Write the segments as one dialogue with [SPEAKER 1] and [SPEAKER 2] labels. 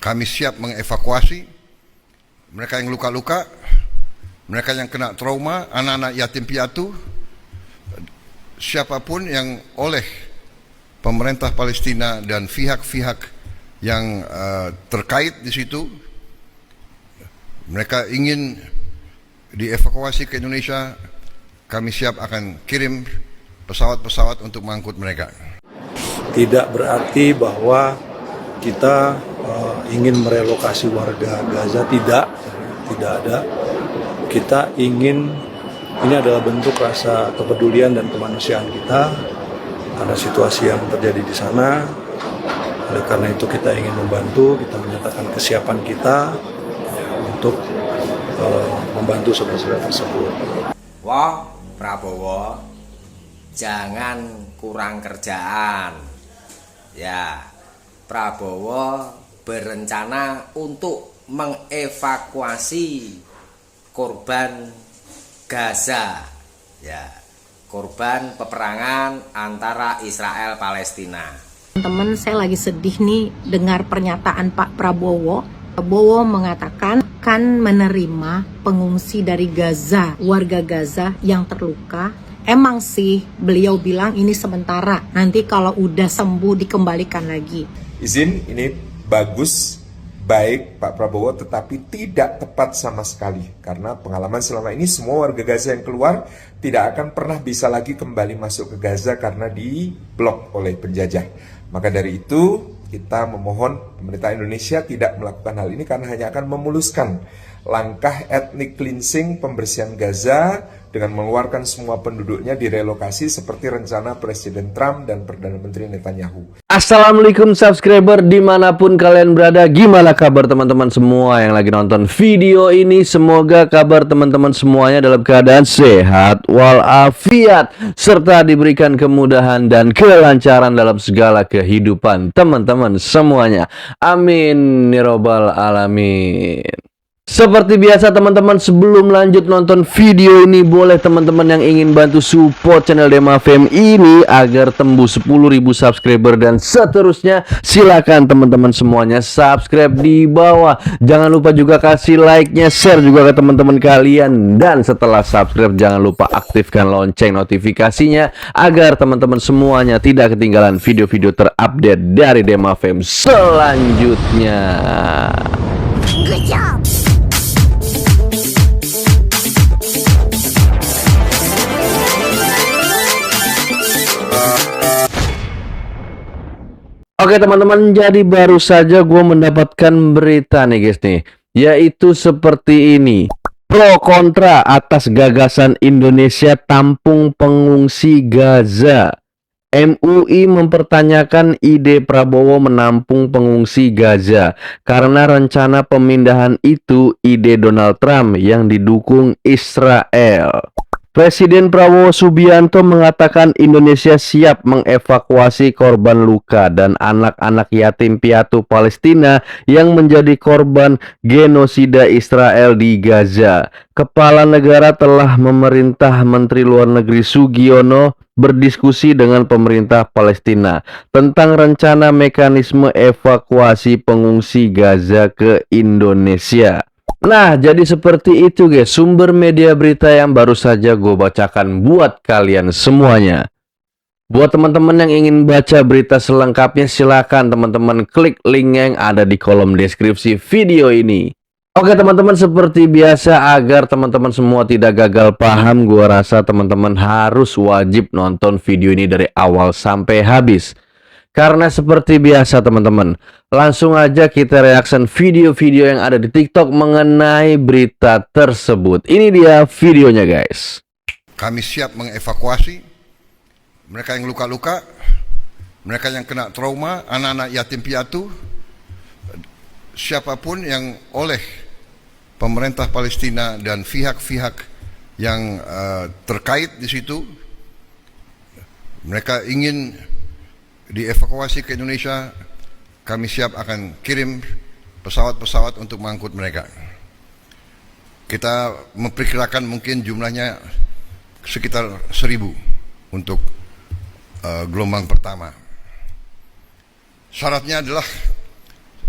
[SPEAKER 1] Kami siap mengevakuasi mereka yang luka-luka, mereka yang kena trauma, anak-anak yatim piatu, siapapun yang oleh pemerintah Palestina dan pihak-pihak yang terkait di situ, mereka ingin dievakuasi ke Indonesia, kami siap akan kirim pesawat-pesawat untuk mengangkut mereka.
[SPEAKER 2] Tidak berarti bahwa kita ingin merelokasi warga Gaza, tidak ada. Kita ingin, ini adalah bentuk rasa kepedulian dan kemanusiaan kita karena situasi yang terjadi di sana. Oleh karena itu kita ingin membantu, kita menyatakan kesiapan kita untuk membantu saudara-saudara tersebut.
[SPEAKER 3] Wah, Prabowo, jangan kurang kerjaan. Ya, Prabowo berencana untuk mengevakuasi korban Gaza, ya, korban peperangan antara Israel Palestina.
[SPEAKER 4] Teman-teman, saya lagi sedih nih dengar pernyataan Pak Prabowo. Prabowo mengatakan akan menerima pengungsi dari Gaza, warga Gaza yang terluka. Emang sih beliau bilang ini sementara, nanti kalau udah sembuh dikembalikan lagi.
[SPEAKER 5] Izin, ini bagus, baik Pak Prabowo, tetapi tidak tepat sama sekali. Karena pengalaman selama ini semua warga Gaza yang keluar tidak akan pernah bisa lagi kembali masuk ke Gaza karena diblok oleh penjajah. Maka dari itu kita memohon pemerintah Indonesia tidak melakukan hal ini karena hanya akan memuluskan langkah ethnic cleansing pembersihan Gaza dengan mengeluarkan semua penduduknya direlokasi seperti rencana Presiden Trump dan Perdana Menteri Netanyahu.
[SPEAKER 6] Assalamualaikum subscriber dimanapun kalian berada. Gimana kabar teman-teman semua yang lagi nonton video ini? Semoga kabar teman-teman semuanya dalam keadaan sehat walafiat serta diberikan kemudahan dan kelancaran dalam segala kehidupan teman-teman semuanya. Amin ya robbal alamin. Seperti biasa teman-teman, sebelum lanjut nonton video ini, boleh teman-teman yang ingin bantu support channel Dema Fame ini agar tembus 10.000 subscriber dan seterusnya, silakan teman-teman semuanya subscribe di bawah. Jangan lupa juga kasih like-nya, share juga ke teman-teman kalian, dan setelah subscribe jangan lupa aktifkan lonceng notifikasinya agar teman-teman semuanya tidak ketinggalan video-video terupdate dari Dema Fame selanjutnya.
[SPEAKER 4] Good job.
[SPEAKER 6] Oke teman-teman, jadi baru saja gue mendapatkan berita nih guys nih, yaitu seperti ini. Pro kontra atas gagasan Indonesia tampung pengungsi Gaza. MUI mempertanyakan ide Prabowo menampung pengungsi Gaza karena rencana pemindahan itu ide Donald Trump yang didukung Israel. Presiden Prabowo Subianto mengatakan Indonesia siap mengevakuasi korban luka dan anak-anak yatim piatu Palestina yang menjadi korban genosida Israel di Gaza. Kepala negara telah memerintah Menteri Luar Negeri Sugiono berdiskusi dengan pemerintah Palestina tentang rencana mekanisme evakuasi pengungsi Gaza ke Indonesia. Nah, jadi seperti itu guys, sumber media berita yang baru saja gue bacakan buat kalian semuanya. Buat teman-teman yang ingin baca berita selengkapnya, silakan teman-teman klik link yang ada di kolom deskripsi video ini. Oke teman-teman, seperti biasa agar teman-teman semua tidak gagal paham, gue rasa teman-teman harus wajib nonton video ini dari awal sampai habis. Karena seperti biasa teman-teman, langsung aja kita reaction video-video yang ada di TikTok mengenai berita tersebut. Ini dia videonya guys.
[SPEAKER 1] Kami siap mengevakuasi mereka yang luka-luka, mereka yang kena trauma, anak-anak yatim piatu, siapapun yang oleh pemerintah Palestina dan pihak-pihak yang terkait di situ, mereka ingin dievakuasi ke Indonesia, kami siap akan kirim pesawat-pesawat untuk mengangkut mereka. Kita memperkirakan mungkin jumlahnya sekitar 1.000 untuk gelombang pertama. Syaratnya adalah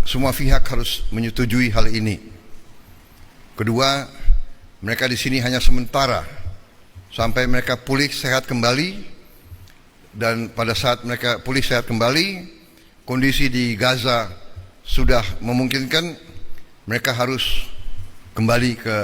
[SPEAKER 1] semua pihak harus menyetujui hal ini. Kedua, mereka di sini hanya sementara sampai mereka pulih sehat kembali, dan pada saat mereka pulih sehat kembali, kondisi di Gaza sudah memungkinkan, mereka harus kembali ke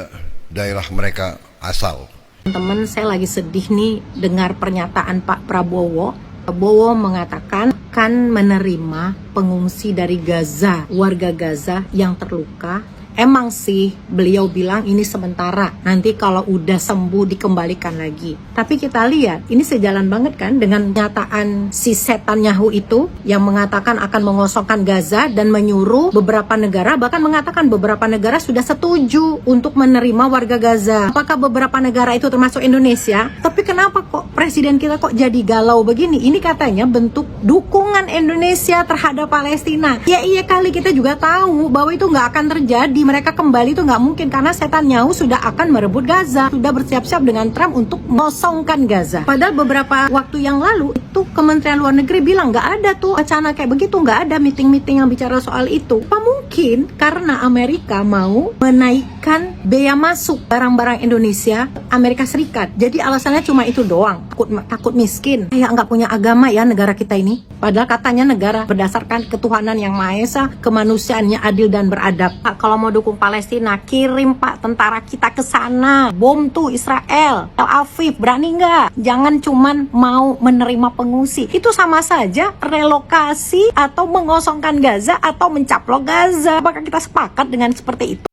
[SPEAKER 1] daerah mereka asal.
[SPEAKER 4] Teman-teman, saya lagi sedih nih dengar pernyataan Pak Prabowo. Prabowo mengatakan akan menerima pengungsi dari Gaza, warga Gaza yang terluka. Emang sih beliau bilang ini sementara, nanti kalau udah sembuh dikembalikan lagi. Tapi kita lihat ini sejalan banget kan dengan pernyataan si setan Netanyahu itu yang mengatakan akan mengosongkan Gaza dan menyuruh beberapa negara, bahkan mengatakan beberapa negara sudah setuju untuk menerima warga Gaza. Apakah beberapa negara itu termasuk Indonesia? Tapi kenapa kok presiden kita kok jadi galau begini? Ini katanya bentuk dukungan Indonesia terhadap Palestina. Ya iya kali, kita juga tahu bahwa itu nggak akan terjadi. Mereka kembali itu nggak mungkin karena setan Netanyahu sudah akan merebut Gaza, sudah bersiap-siap dengan Trump untuk mengosongkan Gaza. Padahal beberapa waktu yang lalu itu Kementerian Luar Negeri bilang nggak ada tuh wacana kayak begitu, nggak ada meeting-meeting yang bicara soal itu. Apa mungkin karena Amerika mau menaikkan bea masuk barang-barang Indonesia Amerika Serikat? Jadi alasannya cuma itu doang, takut miskin. Kayak nggak punya agama ya negara kita ini. Padahal katanya negara berdasarkan ketuhanan yang Maha Esa, kemanusiaannya adil dan beradab. Pak, kalau mau dukung Palestina, kirim Pak tentara kita ke sana. Bom tuh Israel, Tel Aviv, berani nggak? Jangan cuman mau menerima pengungsi. Itu sama saja relokasi atau mengosongkan Gaza atau mencaplok Gaza. Apakah kita sepakat dengan seperti itu?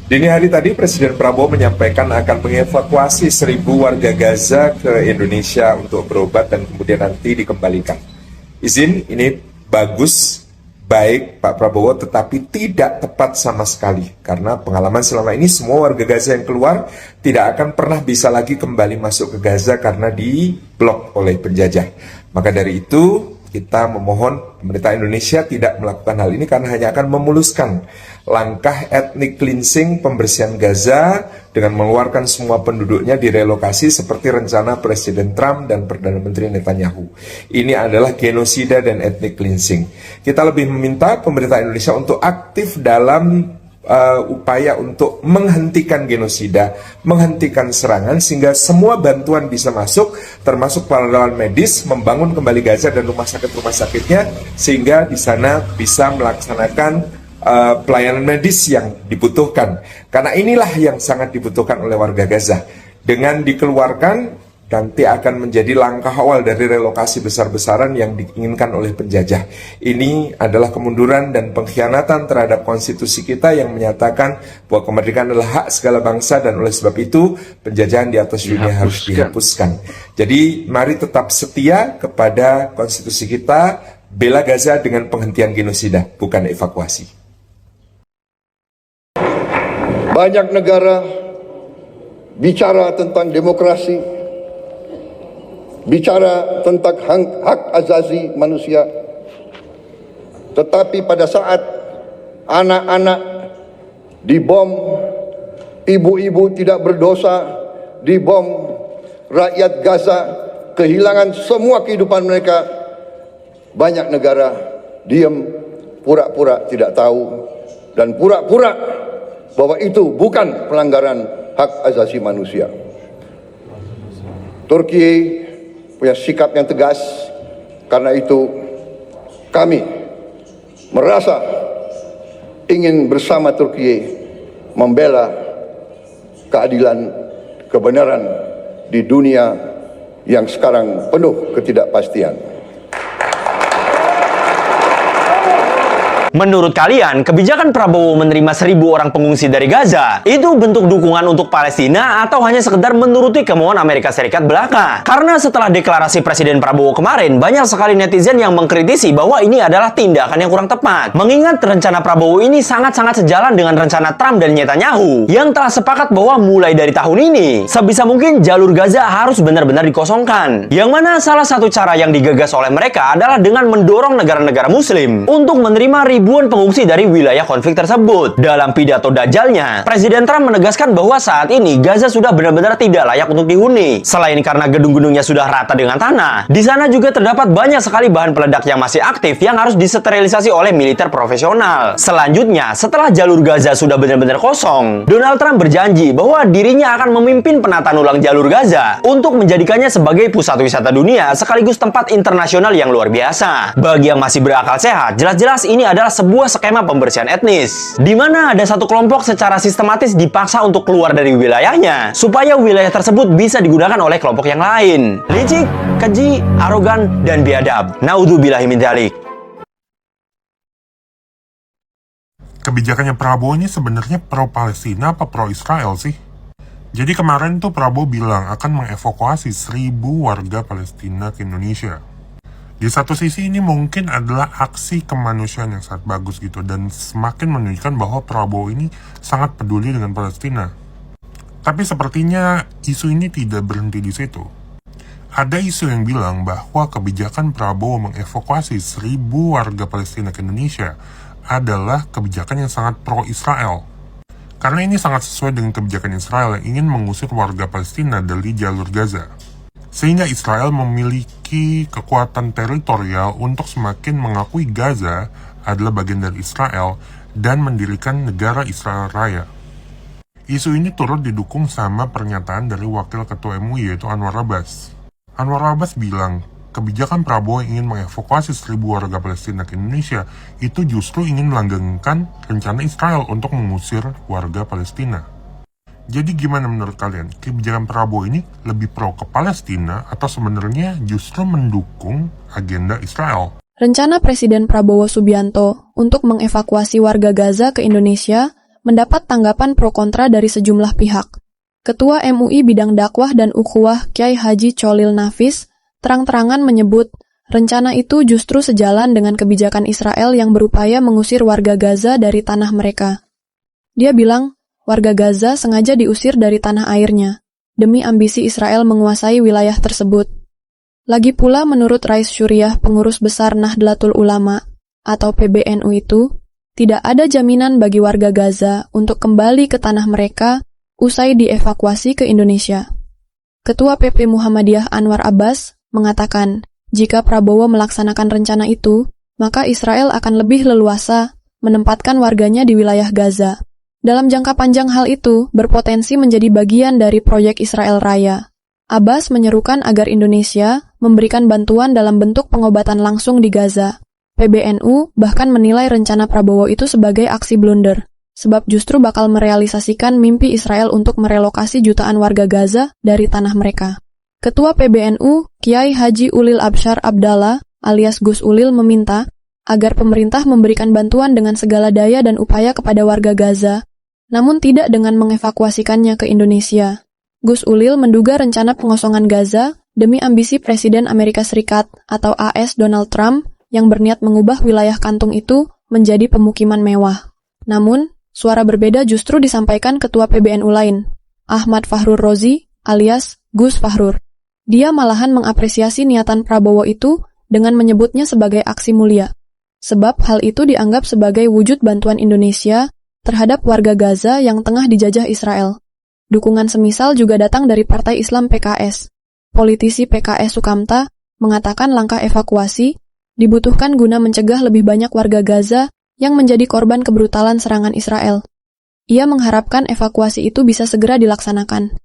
[SPEAKER 5] Dini hari tadi Presiden Prabowo menyampaikan akan mengevakuasi 1.000 warga Gaza ke Indonesia untuk berobat dan kemudian nanti dikembalikan. Izin ini bagus, baik Pak Prabowo, tetapi tidak tepat sama sekali. Karena pengalaman selama ini semua warga Gaza yang keluar tidak akan pernah bisa lagi kembali masuk ke Gaza karena diblok oleh penjajah. Maka dari itu kita memohon pemerintah Indonesia tidak melakukan hal ini karena hanya akan memuluskan langkah ethnic cleansing, pembersihan Gaza dengan mengeluarkan semua penduduknya direlokasi seperti rencana Presiden Trump dan Perdana Menteri Netanyahu. Ini adalah genosida dan ethnic cleansing. Kita lebih meminta pemerintah Indonesia untuk aktif dalam upaya untuk menghentikan genosida, menghentikan serangan sehingga semua bantuan bisa masuk, termasuk peralatan medis, membangun kembali Gaza dan rumah sakit-rumah-sakitnya sehingga di sana bisa melaksanakan pelayanan medis yang dibutuhkan. Karena inilah yang sangat dibutuhkan oleh warga Gaza. Dengan dikeluarkan nanti akan menjadi langkah awal dari relokasi besar-besaran yang diinginkan oleh penjajah. Ini adalah kemunduran dan pengkhianatan terhadap konstitusi kita yang menyatakan bahwa kemerdekaan adalah hak segala bangsa dan oleh sebab itu penjajahan di atas dunia harus dihapuskan. Jadi mari tetap setia kepada konstitusi kita, bela Gaza dengan penghentian genosida, bukan evakuasi.
[SPEAKER 7] Banyak negara bicara tentang demokrasi, bicara tentang hak asasi manusia, tetapi pada saat anak-anak dibom, ibu-ibu tidak berdosa dibom, rakyat Gaza kehilangan semua kehidupan mereka, banyak negara diam, pura-pura tidak tahu, dan pura-pura bahwa itu bukan pelanggaran hak asasi manusia. Turki punya sikap yang tegas, karena itu kami merasa ingin bersama Turki membela keadilan, kebenaran di dunia yang sekarang penuh ketidakpastian.
[SPEAKER 8] Menurut kalian, kebijakan Prabowo menerima 1.000 orang pengungsi dari Gaza itu bentuk dukungan untuk Palestina atau hanya sekedar menuruti kemauan Amerika Serikat belaka? Karena setelah deklarasi Presiden Prabowo kemarin, banyak sekali netizen yang mengkritisi bahwa ini adalah tindakan yang kurang tepat. Mengingat rencana Prabowo ini sangat-sangat sejalan dengan rencana Trump dan Netanyahu yang telah sepakat bahwa mulai dari tahun ini, sebisa mungkin jalur Gaza harus benar-benar dikosongkan. Yang mana salah satu cara yang digagas oleh mereka adalah dengan mendorong negara-negara Muslim untuk menerima ribuan pengungsi dari wilayah konflik tersebut. Dalam pidato dajalnya, Presiden Trump menegaskan bahwa saat ini Gaza sudah benar-benar tidak layak untuk dihuni. Selain karena gedung-gedungnya sudah rata dengan tanah, di sana juga terdapat banyak sekali bahan peledak yang masih aktif yang harus disterilisasi oleh militer profesional. Selanjutnya, setelah jalur Gaza sudah benar-benar kosong, Donald Trump berjanji bahwa dirinya akan memimpin penataan ulang jalur Gaza untuk menjadikannya sebagai pusat wisata dunia sekaligus tempat internasional yang luar biasa. Bagi yang masih berakal sehat, jelas-jelas ini adalah sebuah skema pembersihan etnis, di mana ada satu kelompok secara sistematis dipaksa untuk keluar dari wilayahnya, supaya wilayah tersebut bisa digunakan oleh kelompok yang lain. Licik, keji, arogan, dan biadab. Naudzubillahi min dzalik.
[SPEAKER 9] Kebijakannya Prabowo ini sebenarnya pro-Palestina apa pro-Israel sih? Jadi kemarin tuh Prabowo bilang akan mengevakuasi 1.000 warga Palestina ke Indonesia. Di satu sisi ini mungkin adalah aksi kemanusiaan yang sangat bagus gitu, dan semakin menunjukkan bahwa Prabowo ini sangat peduli dengan Palestina. Tapi sepertinya isu ini tidak berhenti di situ. Ada isu yang bilang bahwa kebijakan Prabowo mengevakuasi 1.000 warga Palestina ke Indonesia adalah kebijakan yang sangat pro-Israel. Karena ini sangat sesuai dengan kebijakan Israel yang ingin mengusir warga Palestina dari jalur Gaza. Sehingga Israel memiliki kekuatan teritorial untuk semakin mengakui Gaza adalah bagian dari Israel dan mendirikan negara Israel Raya. Isu ini turut didukung sama pernyataan dari Wakil Ketua MUI yaitu Anwar Abbas. Anwar Abbas bilang, kebijakan Prabowo yang ingin mengevakuasi 1.000 warga Palestina ke Indonesia itu justru ingin melanggengkan rencana Israel untuk mengusir warga Palestina. Jadi gimana menurut kalian? Kebijakan Prabowo ini lebih pro ke Palestina atau sebenarnya justru mendukung agenda Israel?
[SPEAKER 10] Rencana Presiden Prabowo Subianto untuk mengevakuasi warga Gaza ke Indonesia mendapat tanggapan pro kontra dari sejumlah pihak. Ketua MUI Bidang Dakwah dan Ukhuwah Kyai Haji Cholil Nafis terang-terangan menyebut rencana itu justru sejalan dengan kebijakan Israel yang berupaya mengusir warga Gaza dari tanah mereka. Dia bilang, warga Gaza sengaja diusir dari tanah airnya, demi ambisi Israel menguasai wilayah tersebut. Lagi pula menurut Rais Syuriah pengurus besar Nahdlatul Ulama atau PBNU itu, tidak ada jaminan bagi warga Gaza untuk kembali ke tanah mereka usai dievakuasi ke Indonesia. Ketua PP Muhammadiyah Anwar Abbas mengatakan, jika Prabowo melaksanakan rencana itu, maka Israel akan lebih leluasa menempatkan warganya di wilayah Gaza. Dalam jangka panjang hal itu berpotensi menjadi bagian dari proyek Israel Raya. Abbas menyerukan agar Indonesia memberikan bantuan dalam bentuk pengobatan langsung di Gaza. PBNU bahkan menilai rencana Prabowo itu sebagai aksi blunder, sebab justru bakal merealisasikan mimpi Israel untuk merelokasi jutaan warga Gaza dari tanah mereka. Ketua PBNU, Kiai Haji Ulil Absyar Abdallah alias Gus Ulil meminta agar pemerintah memberikan bantuan dengan segala daya dan upaya kepada warga Gaza, namun tidak dengan mengevakuasikannya ke Indonesia. Gus Ulil menduga rencana pengosongan Gaza demi ambisi Presiden Amerika Serikat atau AS Donald Trump yang berniat mengubah wilayah kantung itu menjadi pemukiman mewah. Namun, suara berbeda justru disampaikan Ketua PBNU lain, Ahmad Fahrur Rozi alias Gus Fahrur. Dia malahan mengapresiasi niatan Prabowo itu dengan menyebutnya sebagai aksi mulia, sebab hal itu dianggap sebagai wujud bantuan Indonesia terhadap warga Gaza yang tengah dijajah Israel. Dukungan semisal juga datang dari Partai Islam PKS. Politisi PKS Sukamta mengatakan langkah evakuasi dibutuhkan guna mencegah lebih banyak warga Gaza yang menjadi korban kebrutalan serangan Israel. Ia mengharapkan evakuasi itu bisa segera dilaksanakan.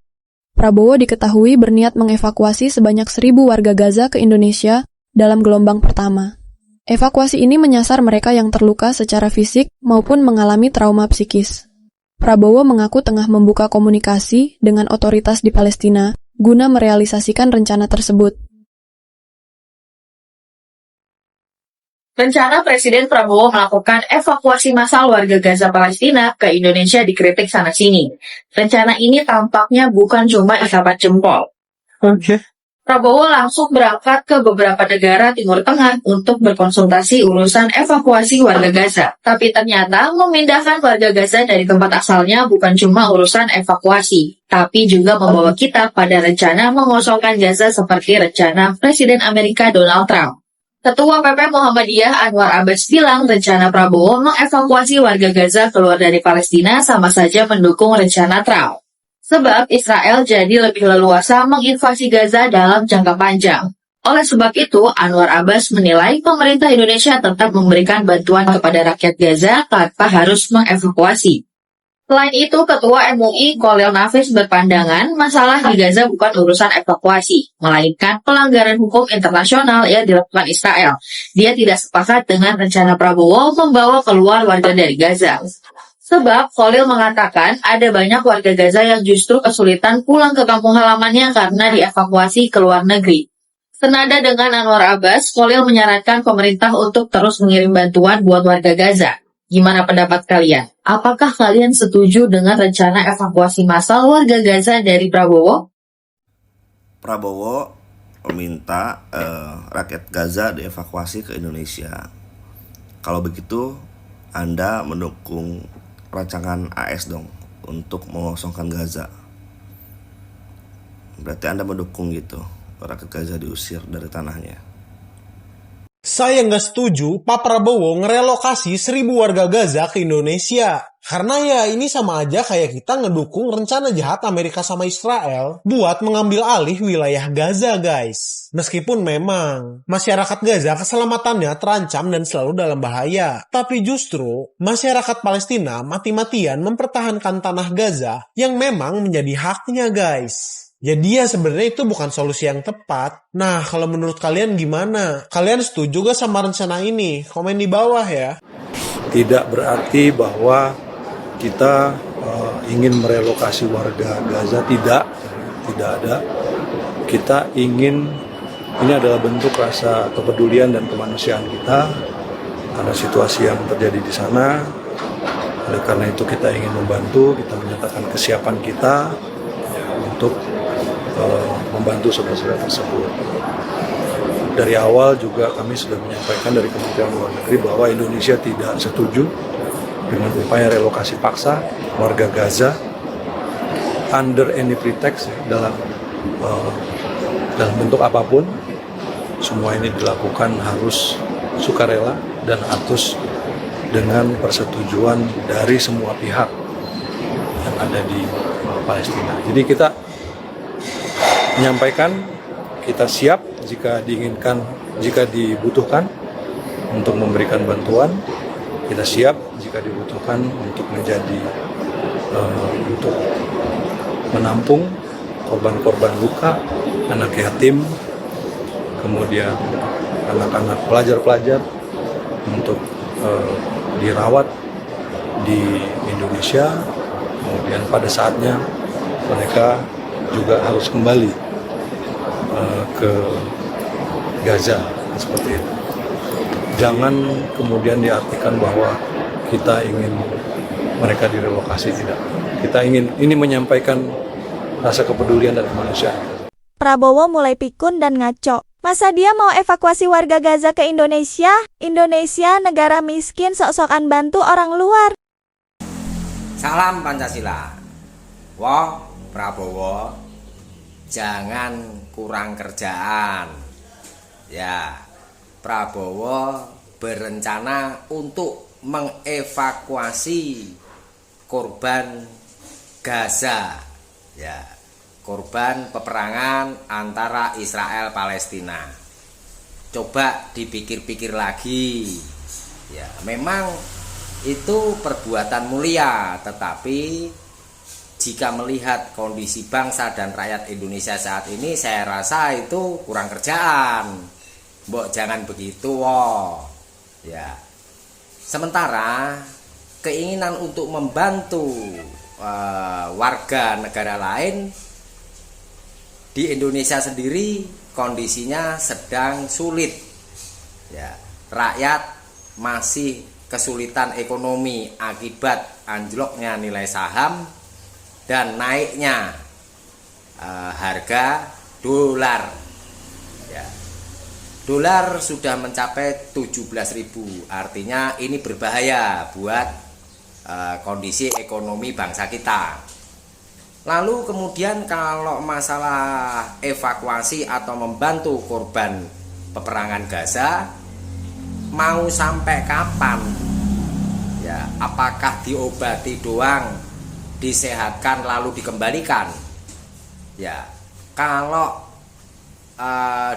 [SPEAKER 10] Prabowo diketahui berniat mengevakuasi sebanyak 1.000 warga Gaza ke Indonesia dalam gelombang pertama. Evakuasi ini menyasar mereka yang terluka secara fisik maupun mengalami trauma psikis. Prabowo mengaku tengah membuka komunikasi dengan otoritas di Palestina guna merealisasikan rencana tersebut.
[SPEAKER 11] Rencana Presiden Prabowo melakukan evakuasi massal warga Gaza Palestina ke Indonesia dikritik sana-sini. Rencana ini tampaknya bukan cuma isapat jempol. Prabowo langsung berangkat ke beberapa negara Timur Tengah untuk berkonsultasi urusan evakuasi warga Gaza. Tapi ternyata memindahkan warga Gaza dari tempat asalnya bukan cuma urusan evakuasi, tapi juga membawa kita pada rencana mengosongkan Gaza seperti rencana Presiden Amerika Donald Trump. Ketua PP Muhammadiyah Anwar Abbas bilang rencana Prabowo mengevakuasi warga Gaza keluar dari Palestina sama saja mendukung rencana Trump. Sebab Israel jadi lebih leluasa menginvasi Gaza dalam jangka panjang. Oleh sebab itu, Anwar Abbas menilai pemerintah Indonesia tetap memberikan bantuan kepada rakyat Gaza tanpa harus mengevakuasi. Selain itu, Ketua MUI Khalil Nafis berpandangan masalah di Gaza bukan urusan evakuasi, melainkan pelanggaran hukum internasional yang dilakukan Israel. Dia tidak sepakat dengan rencana Prabowo membawa keluar warga dari Gaza. Sebab Khalil mengatakan ada banyak warga Gaza yang justru kesulitan pulang ke kampung halamannya karena dievakuasi ke luar negeri. Senada dengan Anwar Abbas, Khalil menyarankan pemerintah untuk terus mengirim bantuan buat warga Gaza. Gimana pendapat kalian? Apakah kalian setuju dengan rencana evakuasi massal warga Gaza dari Prabowo?
[SPEAKER 12] Prabowo meminta rakyat Gaza dievakuasi ke Indonesia. Kalau begitu, Anda mendukung rancangan AS dong untuk mengosongkan Gaza. Berarti Anda mendukung gitu, rakyat Gaza diusir dari tanahnya.
[SPEAKER 13] Saya nggak setuju Pak Prabowo ngerelokasi 1.000 warga Gaza ke Indonesia. Karena ya ini sama aja kayak kita ngedukung rencana jahat Amerika sama Israel buat mengambil alih wilayah Gaza, guys. Meskipun memang masyarakat Gaza keselamatannya terancam dan selalu dalam bahaya. Tapi justru masyarakat Palestina mati-matian mempertahankan tanah Gaza yang memang menjadi haknya, guys. Jadi ya sebenarnya itu bukan solusi yang tepat. Nah, kalau menurut kalian gimana? Kalian setuju gak sama rencana ini? Komen di bawah ya.
[SPEAKER 2] Tidak berarti bahwa kita ingin merelokasi warga Gaza, tidak ada. Kita ingin, ini adalah bentuk rasa kepedulian dan kemanusiaan kita karena situasi yang terjadi di sana. Oleh karena itu kita ingin membantu, kita menyatakan kesiapan kita untuk membantu saudara-saudara tersebut. Dari awal juga kami sudah menyampaikan dari Kementerian Luar Negeri bahwa Indonesia tidak setuju dengan upaya relokasi paksa warga Gaza under any pretext dalam bentuk apapun. Semua ini dilakukan harus sukarela dan harus dengan persetujuan dari semua pihak yang ada di Palestina. Jadi kita menyampaikan kita siap jika diinginkan, jika dibutuhkan untuk memberikan bantuan. Kita siap jika dibutuhkan untuk menjadi untuk menampung korban-korban luka, anak yatim, kemudian anak-anak pelajar-pelajar untuk dirawat di Indonesia. Kemudian pada saatnya mereka juga harus kembali ke Gaza, seperti itu. Jangan kemudian diartikan bahwa kita ingin mereka direlokasi, tidak. Kita ingin ini menyampaikan rasa kepedulian dan kemanusiaan.
[SPEAKER 14] Prabowo mulai pikun dan ngaco. Masa dia mau evakuasi warga Gaza ke Indonesia? Indonesia negara miskin sok-sokan bantu orang luar.
[SPEAKER 3] Salam Pancasila. Wah, Prabowo, jangan kurang kerjaan. Ya, Prabowo berencana untuk mengevakuasi korban Gaza. Ya, korban peperangan antara Israel Palestina. Coba dipikir-pikir lagi. Ya, memang itu perbuatan mulia, tetapi jika melihat kondisi bangsa dan rakyat Indonesia saat ini, saya rasa itu kurang kerjaan. Mbok jangan begitu, woh. Ya. Sementara keinginan untuk membantu warga negara lain di Indonesia sendiri kondisinya sedang sulit. Ya. Rakyat masih kesulitan ekonomi akibat anjloknya nilai saham dan naiknya harga dolar. Ya. Dolar sudah mencapai 17.000, artinya ini berbahaya buat kondisi ekonomi bangsa kita. Lalu kemudian kalau masalah evakuasi atau membantu korban peperangan Gaza mau sampai kapan? Ya, apakah diobati doang, disehatkan lalu dikembalikan? Ya, kalau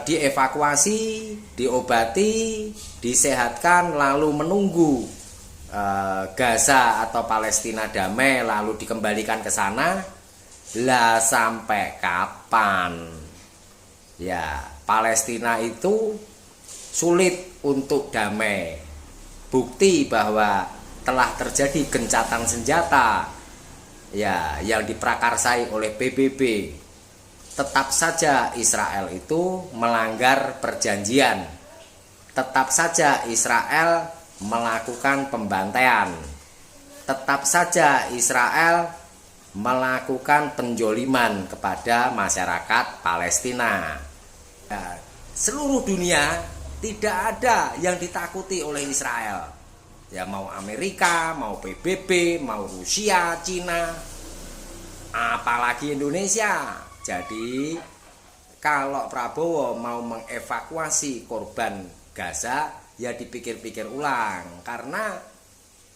[SPEAKER 3] dievakuasi, diobati, disehatkan lalu menunggu Gaza atau Palestina damai lalu dikembalikan ke sana, lah sampai kapan? Ya, Palestina itu sulit untuk damai. Bukti bahwa telah terjadi gencatan senjata ya yang diprakarsai oleh PBB. Tetap saja Israel itu melanggar perjanjian. Tetap saja Israel melakukan pembantaian. Tetap saja Israel melakukan penjoliman kepada masyarakat Palestina. Ya, seluruh dunia tidak ada yang ditakuti oleh Israel. Ya, mau Amerika, mau PBB, mau Rusia, Cina, apalagi Indonesia. Jadi kalau Prabowo mau mengevakuasi korban Gaza, ya dipikir-pikir ulang. Karena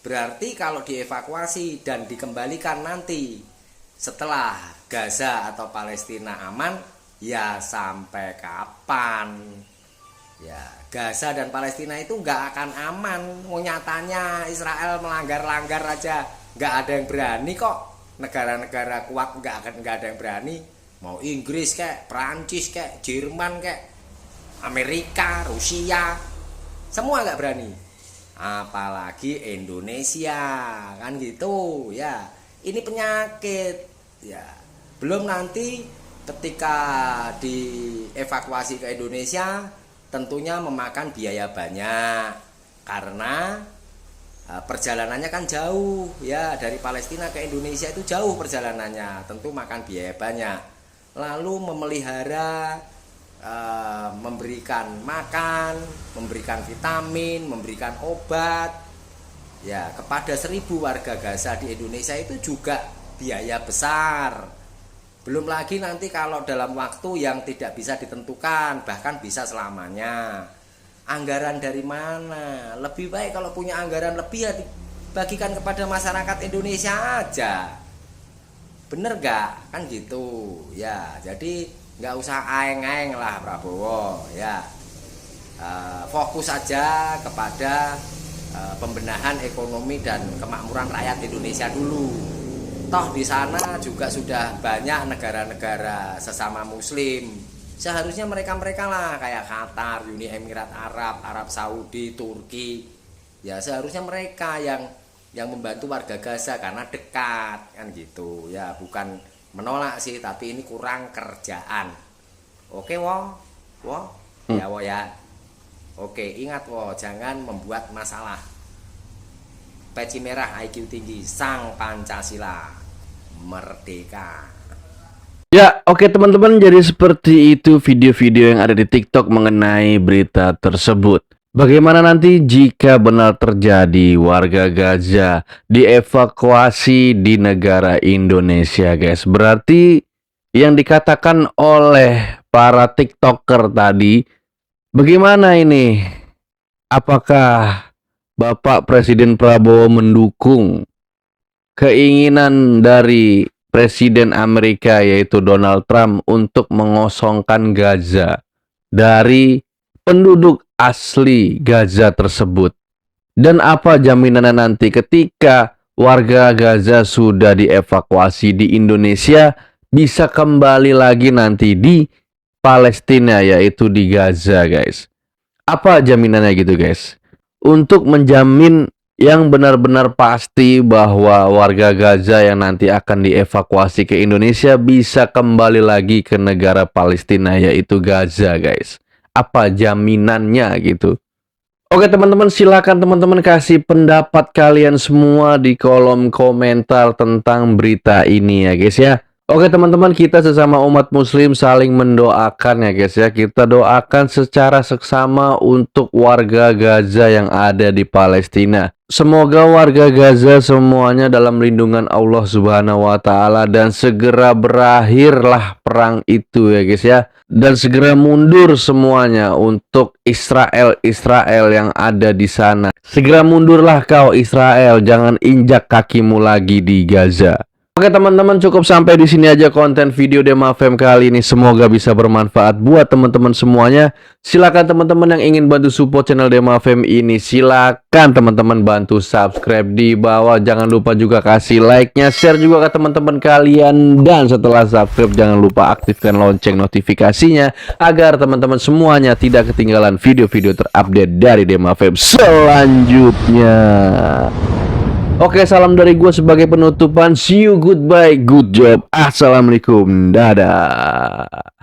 [SPEAKER 3] berarti kalau dievakuasi dan dikembalikan nanti setelah Gaza atau Palestina aman, ya sampai kapan? Ya, Gaza dan Palestina itu nggak akan aman. Nyatanya Israel melanggar-langgar aja, nggak ada yang berani kok. Negara-negara kuat nggak ada yang berani. Mau Inggris kayak, Perancis kayak, Jerman kayak, Amerika, Rusia, semua nggak berani. Apalagi Indonesia, kan gitu ya. Ini penyakit ya. Belum nanti ketika dievakuasi ke Indonesia tentunya memakan biaya banyak karena perjalanannya kan jauh ya, dari Palestina ke Indonesia itu jauh perjalanannya, tentu makan biaya banyak. Lalu memelihara, memberikan makan, memberikan vitamin, memberikan obat ya kepada 1.000 warga Gaza di Indonesia itu juga biaya besar. Belum lagi nanti kalau dalam waktu yang tidak bisa ditentukan, bahkan bisa selamanya. Anggaran dari mana? Lebih baik kalau punya anggaran lebih ya dibagikan kepada masyarakat Indonesia aja. Bener gak? Kan gitu ya. Jadi nggak usah aeng-aeng lah Prabowo ya. Fokus aja kepada pembenahan ekonomi dan kemakmuran rakyat Indonesia dulu. Toh di sana juga sudah banyak negara-negara sesama Muslim. Seharusnya mereka lah kayak Qatar, Uni Emirat Arab, Arab Saudi, Turki. Ya seharusnya mereka yang membantu warga Gaza karena dekat kan gitu. Ya bukan menolak sih, tapi ini kurang kerjaan. Oke wo, ya wo ya. Oke, ingat wo, jangan membuat masalah. Peci merah IQ tinggi, sang Pancasila merdeka.
[SPEAKER 6] Ya, oke teman-teman, jadi seperti itu video-video yang ada di TikTok mengenai berita tersebut. Bagaimana nanti jika benar terjadi warga Gaza dievakuasi di negara Indonesia, guys? Berarti yang dikatakan oleh para TikToker tadi, bagaimana ini? Apakah Bapak Presiden Prabowo mendukung keinginan dari Presiden Amerika yaitu Donald Trump untuk mengosongkan Gaza dari penduduk asli Gaza tersebut? Dan apa jaminannya nanti ketika warga Gaza sudah dievakuasi di Indonesia bisa kembali lagi nanti di Palestina yaitu di Gaza, guys? Apa jaminannya gitu, guys? Untuk menjamin yang benar-benar pasti bahwa warga Gaza yang nanti akan dievakuasi ke Indonesia bisa kembali lagi ke negara Palestina yaitu Gaza, guys. Apa jaminannya gitu? Oke teman-teman, silakan teman-teman kasih pendapat kalian semua di kolom komentar tentang berita ini ya guys ya. Oke teman-teman, kita sesama umat muslim saling mendoakan ya guys ya. Kita doakan secara seksama untuk warga Gaza yang ada di Palestina. Semoga warga Gaza semuanya dalam lindungan Allah Subhanahu wa Ta'ala dan segera berakhirlah perang itu ya guys ya. dan segera mundur semuanya untuk Israel yang ada di sana. Segera mundurlah kau Israel, jangan injak kakimu lagi di Gaza. Oke teman-teman, cukup sampai di sini aja konten video Dema FM kali ini. Semoga bisa bermanfaat buat teman-teman semuanya. Silakan teman-teman yang ingin bantu support channel Dema FM ini, silakan teman-teman bantu subscribe di bawah. Jangan lupa juga kasih like-nya, share juga ke teman-teman kalian, dan setelah subscribe jangan lupa aktifkan lonceng notifikasinya agar teman-teman semuanya tidak ketinggalan video-video terupdate dari Dema FM selanjutnya. Oke, salam dari gue sebagai penutupan. See you, goodbye, good job. Assalamualaikum, dadah.